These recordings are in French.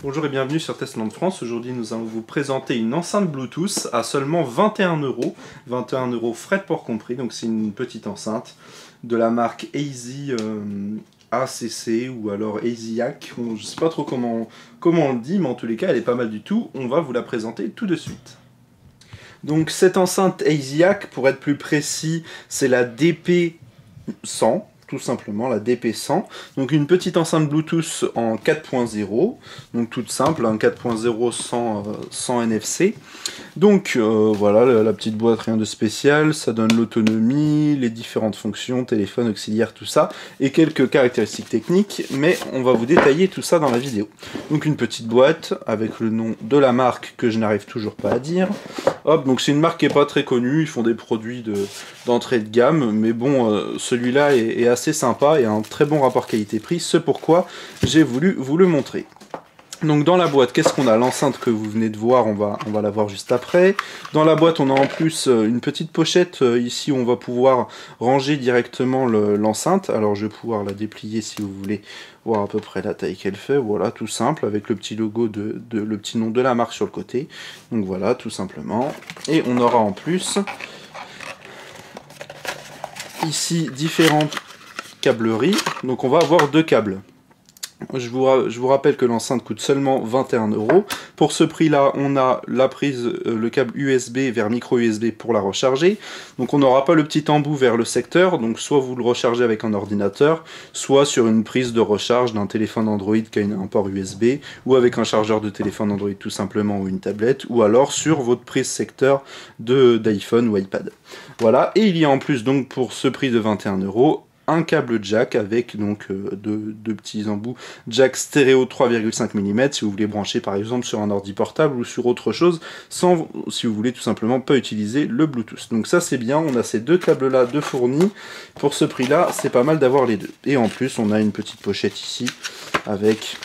Bonjour et bienvenue sur Testland France. Aujourd'hui nous allons vous présenter une enceinte Bluetooth à seulement 21 €. 21 € frais de port compris, donc c'est une petite enceinte de la marque Easy ACC ou alors EasyHack. Je ne sais pas trop comment on le dit, mais en tous les cas elle est pas mal du tout. On va vous la présenter tout de suite. Donc cette enceinte EasyHack, pour être plus précis, c'est la DP100. Tout simplement la DP100, donc une petite enceinte Bluetooth en 4.0, donc toute simple, un 4.0 sans NFC. Donc voilà la petite boîte, rien de spécial, ça donne l'autonomie, les différentes fonctions, téléphone, auxiliaire, tout ça, et quelques caractéristiques techniques, mais on va vous détailler tout ça dans la vidéo. Donc une petite boîte avec le nom de la marque que je n'arrive toujours pas à dire. Hop, donc c'est une marque qui est pas très connue, ils font des produits d'entrée de gamme, mais bon, celui-là est assez sympa et a un très bon rapport qualité-prix, c'est pourquoi j'ai voulu vous le montrer. Donc dans la boîte, qu'est-ce qu'on a? L'enceinte que vous venez de voir, on va la voir juste après. Dans la boîte, on a en plus une petite pochette, ici on va pouvoir ranger directement l'enceinte. Alors je vais pouvoir la déplier si vous voulez voir à peu près la taille qu'elle fait. Voilà, tout simple, avec le petit logo, le petit nom de la marque sur le côté. Donc voilà, tout simplement. Et on aura en plus ici différentes câbleries. Donc on va avoir deux câbles. Je vous rappelle que l'enceinte coûte seulement 21 €. Pour ce prix-là, on a la prise, le câble USB vers micro USB pour la recharger. Donc on n'aura pas le petit embout vers le secteur. Donc soit vous le rechargez avec un ordinateur, soit sur une prise de recharge d'un téléphone Android qui a un port USB, ou avec un chargeur de téléphone Android tout simplement, ou une tablette, ou alors sur votre prise secteur d'iPhone ou iPad. Voilà, et il y a en plus donc pour ce prix de 21 € un câble jack avec donc deux petits embouts jack stéréo 3,5 mm si vous voulez brancher par exemple sur un ordi portable ou sur autre chose sans, si vous voulez tout simplement pas utiliser le Bluetooth. Donc ça c'est bien, on a ces deux câbles là de fournis. Pour ce prix là c'est pas mal d'avoir les deux. Et en plus on a une petite pochette ici avec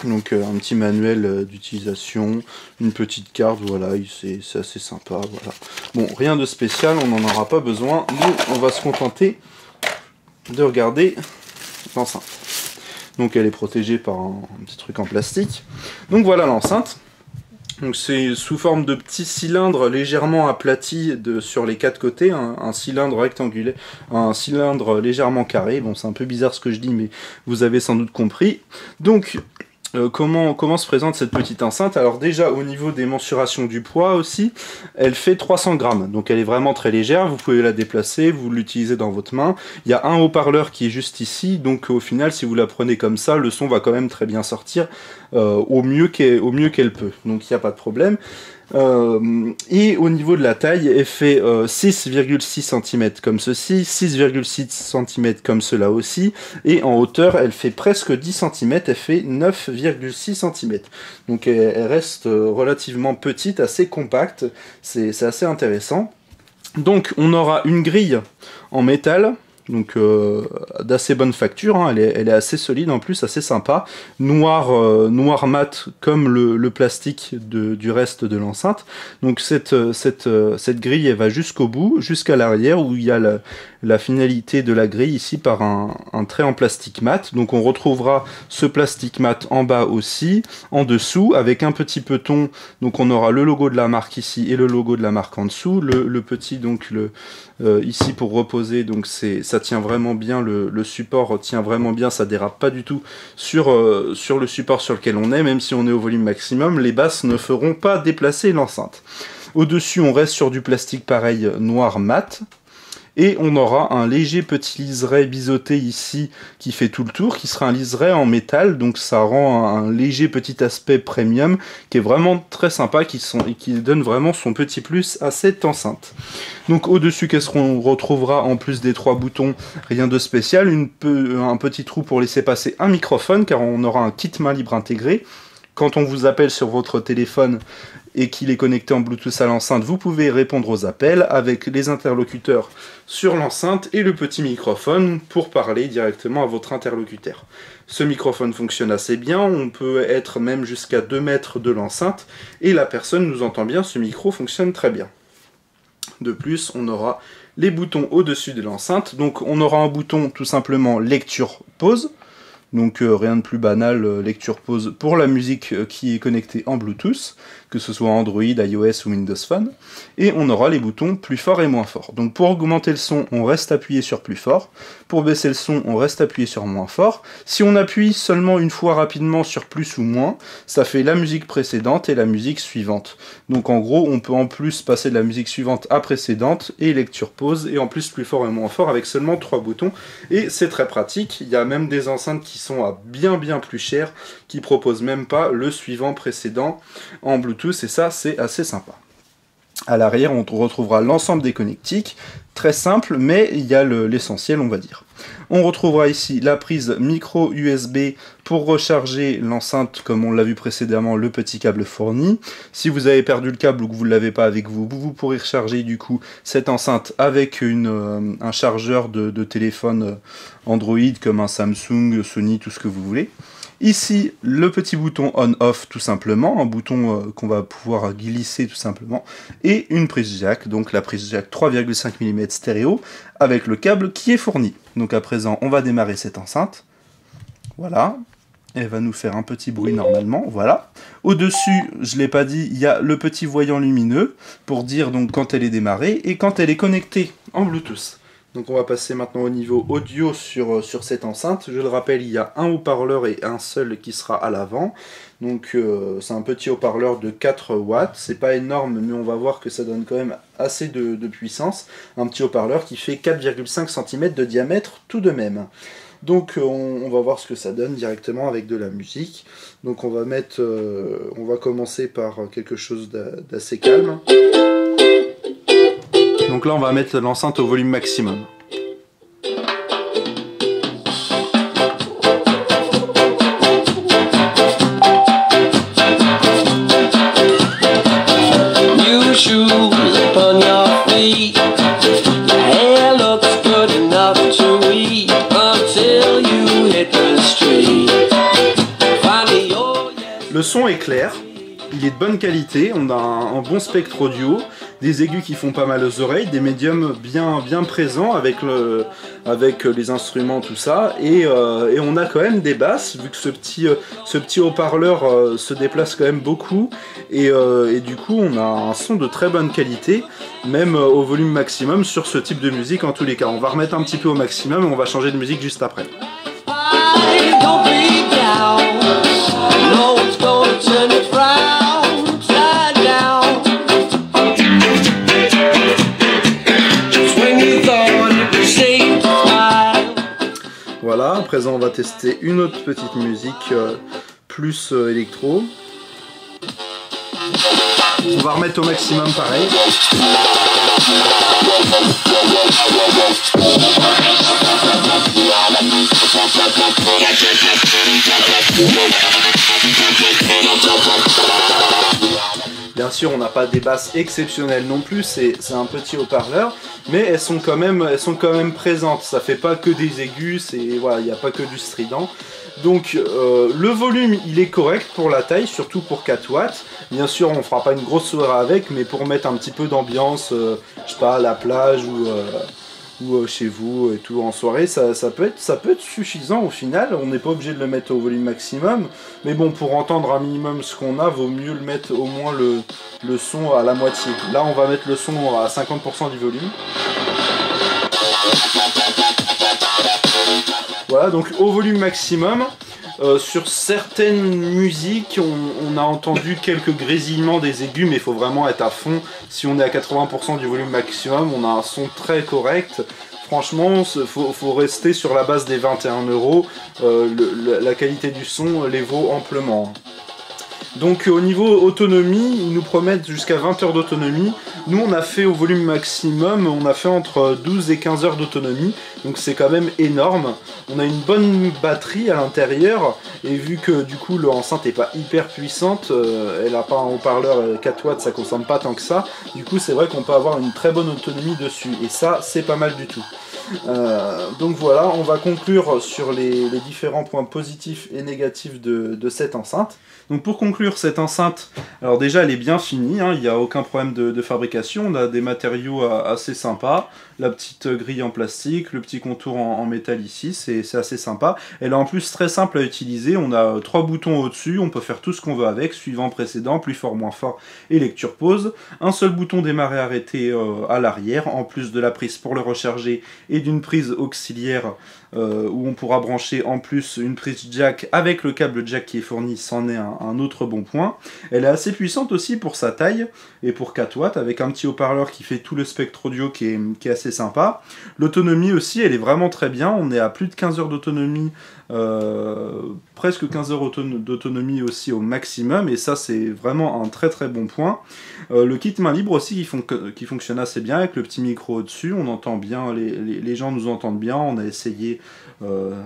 donc un petit manuel d'utilisation, une petite carte, voilà, c'est assez sympa, voilà. Bon, rien de spécial, on n'en aura pas besoin, nous on va se contenter de regarder l'enceinte. Donc elle est protégée par un petit truc en plastique. Donc voilà l'enceinte. Donc c'est sous forme de petits cylindres légèrement aplatis sur les quatre côtés, un cylindre rectangulaire, un cylindre légèrement carré. Bon, c'est un peu bizarre ce que je dis, mais vous avez sans doute compris. Donc comment se présente cette petite enceinte? Alors déjà au niveau des mensurations du poids aussi, elle fait 300 grammes, donc elle est vraiment très légère, vous pouvez la déplacer, vous l'utilisez dans votre main. Il y a un haut-parleur qui est juste ici, donc au final si vous la prenez comme ça, le son va quand même très bien sortir au mieux qu'elle peut, donc il n'y a pas de problème. Et au niveau de la taille, elle fait 6,6 cm comme ceci, 6,6 cm comme cela aussi, et en hauteur elle fait presque 10 cm, elle fait 9,6 cm. Donc elle reste relativement petite, assez compacte, c'est assez intéressant. Donc on aura une grille en métal, donc d'assez bonne facture, hein. Elle est assez solide en plus, assez sympa, noir mat comme le plastique du reste de l'enceinte. Donc cette grille elle va jusqu'au bout, jusqu'à l'arrière où il y a la finalité de la grille ici par un trait en plastique mat. Donc on retrouvera ce plastique mat en bas aussi, en dessous avec un petit peton. Donc on aura le logo de la marque ici et le logo de la marque en dessous. Le petit donc ici pour reposer, donc ça tient vraiment bien, le support tient vraiment bien, ça dérape pas du tout sur le support sur lequel on est, même si on est au volume maximum, les basses ne feront pas déplacer l'enceinte. Au-dessus on reste sur du plastique pareil noir mat. Et on aura un léger petit liseré biseauté ici qui fait tout le tour, qui sera un liseré en métal, donc ça rend un léger petit aspect premium qui est vraiment très sympa, qui donne vraiment son petit plus à cette enceinte. Donc au-dessus, qu'est-ce qu'on retrouvera en plus des trois boutons? Rien de spécial, un petit trou pour laisser passer un microphone, car on aura un kit main libre intégré. Quand on vous appelle sur votre téléphone et qu'il est connecté en Bluetooth à l'enceinte, vous pouvez répondre aux appels avec les interlocuteurs sur l'enceinte et le petit microphone pour parler directement à votre interlocuteur. Ce microphone fonctionne assez bien, on peut être même jusqu'à 2 mètres de l'enceinte et la personne nous entend bien, ce micro fonctionne très bien. De plus, on aura les boutons au-dessus de l'enceinte. Donc on aura un bouton tout simplement lecture-pause. Donc rien de plus banal, lecture-pause pour la musique qui est connectée en Bluetooth, que ce soit Android, iOS ou Windows Phone. Et on aura les boutons plus fort et moins fort. Donc pour augmenter le son, on reste appuyé sur plus fort. Pour baisser le son, on reste appuyé sur moins fort. Si on appuie seulement une fois rapidement sur plus ou moins, ça fait la musique précédente et la musique suivante. Donc en gros, on peut en plus passer de la musique suivante à précédente et lecture-pause, et en plus plus fort et moins fort avec seulement 3 boutons. Et c'est très pratique, il y a même des enceintes qui sont à bien plus cher, qui proposent même pas le suivant précédent en Bluetooth, et ça c'est assez sympa. À l'arrière, on retrouvera l'ensemble des connectiques, très simple, mais il y a l'essentiel, on va dire. On retrouvera ici la prise micro USB pour recharger l'enceinte, comme on l'a vu précédemment, le petit câble fourni. Si vous avez perdu le câble ou que vous ne l'avez pas avec vous, vous pourrez recharger du coup cette enceinte avec un chargeur de téléphone Android, comme un Samsung, Sony, tout ce que vous voulez. Ici, le petit bouton on-off tout simplement, un bouton qu'on va pouvoir glisser tout simplement, et une prise jack, donc la prise jack 3,5 mm stéréo, avec le câble qui est fourni. Donc à présent, on va démarrer cette enceinte. Voilà. Elle va nous faire un petit bruit normalement, voilà. Au-dessus, je ne l'ai pas dit, il y a le petit voyant lumineux pour dire donc quand elle est démarrée et quand elle est connectée en Bluetooth. Donc on va passer maintenant au niveau audio sur cette enceinte. Je le rappelle, il y a un haut-parleur et un seul qui sera à l'avant. Donc c'est un petit haut-parleur de 4 watts. C'est pas énorme, mais on va voir que ça donne quand même assez de puissance. Un petit haut-parleur qui fait 4,5 cm de diamètre tout de même. Donc on va voir ce que ça donne directement avec de la musique. Donc on va commencer par quelque chose d'assez calme. Donc là on va mettre l'enceinte au volume maximum. Le son est clair, il est de bonne qualité, on a un bon spectre audio, des aigus qui font pas mal aux oreilles, des médiums bien présents avec les instruments, tout ça, et on a quand même des basses, vu que ce petit haut-parleur se déplace quand même beaucoup, et du coup on a un son de très bonne qualité, même au volume maximum sur ce type de musique en tous les cas. On va remettre un petit peu au maximum et on va changer de musique juste après. Voilà, à présent on va tester une autre petite musique plus électro. On va remettre au maximum pareil. Bien sûr, on n'a pas des basses exceptionnelles non plus, c'est un petit haut-parleur, mais elles sont quand même présentes. Ça fait pas que des aigus, voilà, il n'y a pas que du strident. Donc le volume il est correct pour la taille, surtout pour 4 watts. Bien sûr on fera pas une grosse soirée avec, mais pour mettre un petit peu d'ambiance, je sais pas, à la plage ou chez vous et tout en soirée, ça peut être suffisant au final. On n'est pas obligé de le mettre au volume maximum, mais bon, pour entendre un minimum ce qu'on a, vaut mieux le mettre au moins le son à la moitié. Là on va mettre le son à 50% du volume. Voilà, donc au volume maximum, sur certaines musiques, on a entendu quelques grésillements des aigus, mais il faut vraiment être à fond. Si on est à 80% du volume maximum, on a un son très correct. Franchement, faut rester sur la base des 21 €. La qualité du son les vaut amplement. Donc au niveau autonomie, ils nous promettent jusqu'à 20 heures d'autonomie. Nous on a fait au volume maximum, on a fait entre 12 et 15 heures d'autonomie, donc c'est quand même énorme. On a une bonne batterie à l'intérieur, et vu que du coup l'enceinte n'est pas hyper puissante, elle n'a pas un haut-parleur 4 watts, ça consomme pas tant que ça, du coup c'est vrai qu'on peut avoir une très bonne autonomie dessus, et ça c'est pas mal du tout. Donc voilà, on va conclure sur les différents points positifs et négatifs de cette enceinte. Donc pour conclure cette enceinte, alors déjà elle est bien finie, hein, il n'y a aucun problème de fabrication, on a des matériaux assez sympas, la petite grille en plastique, le petit contour en métal ici, c'est assez sympa. Elle est en plus très simple à utiliser, on a 3 boutons au-dessus, on peut faire tout ce qu'on veut avec, suivant précédent, plus fort, moins fort et lecture pause. Un seul bouton démarrer arrêter à l'arrière, en plus de la prise pour le recharger et d'une prise auxiliaire où on pourra brancher en plus une prise jack avec le câble jack qui est fourni, c'en est un autre bon point. Elle est assez puissante aussi pour sa taille et pour 4 watts avec un petit haut-parleur qui fait tout le spectre audio qui est assez sympa. L'autonomie aussi elle est vraiment très bien, on est à plus de 15 heures d'autonomie, presque 15 heures d'autonomie aussi au maximum et ça c'est vraiment un très très bon point. Le kit main libre aussi qui fonctionne assez bien avec le petit micro au-dessus, on entend bien, les gens nous entendent bien, on a essayé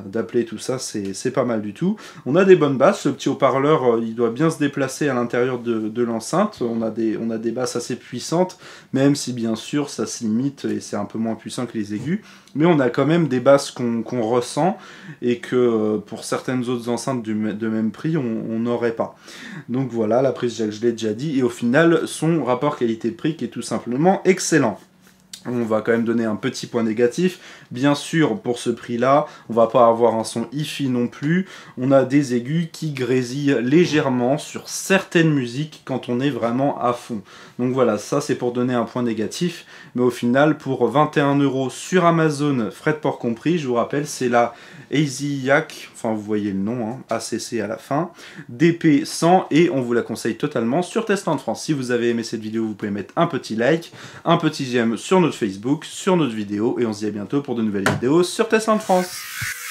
d'appeler tout ça, c'est pas mal du tout. On a des bonnes basses, le petit haut-parleur il doit bien se déplacer à l'intérieur de l'enceinte, on a des basses assez puissantes, même si bien sûr ça se limite et c'est un peu moins puissant que les aigus, mais on a quand même des basses qu'on ressent et que pour certaines autres enceintes de même prix on n'aurait pas. Donc voilà, la prise jack je l'ai déjà dit, et au final son rapport qualité-prix qui est tout simplement excellent. On va quand même donner un petit point négatif. Bien sûr, pour ce prix-là, on va pas avoir un son hi-fi non plus. On a des aigus qui grésillent légèrement sur certaines musiques quand on est vraiment à fond. Donc voilà, ça c'est pour donner un point négatif. Mais au final, pour 21 € sur Amazon, frais de port compris, je vous rappelle, c'est la Easyhack, enfin vous voyez le nom, hein, ACC à la fin, DP100, et on vous la conseille totalement sur Testland France. Si vous avez aimé cette vidéo, vous pouvez mettre un petit like, un petit j'aime sur notre Facebook, sur notre vidéo, et on se dit à bientôt pour de nouvelles vidéos sur Testland France.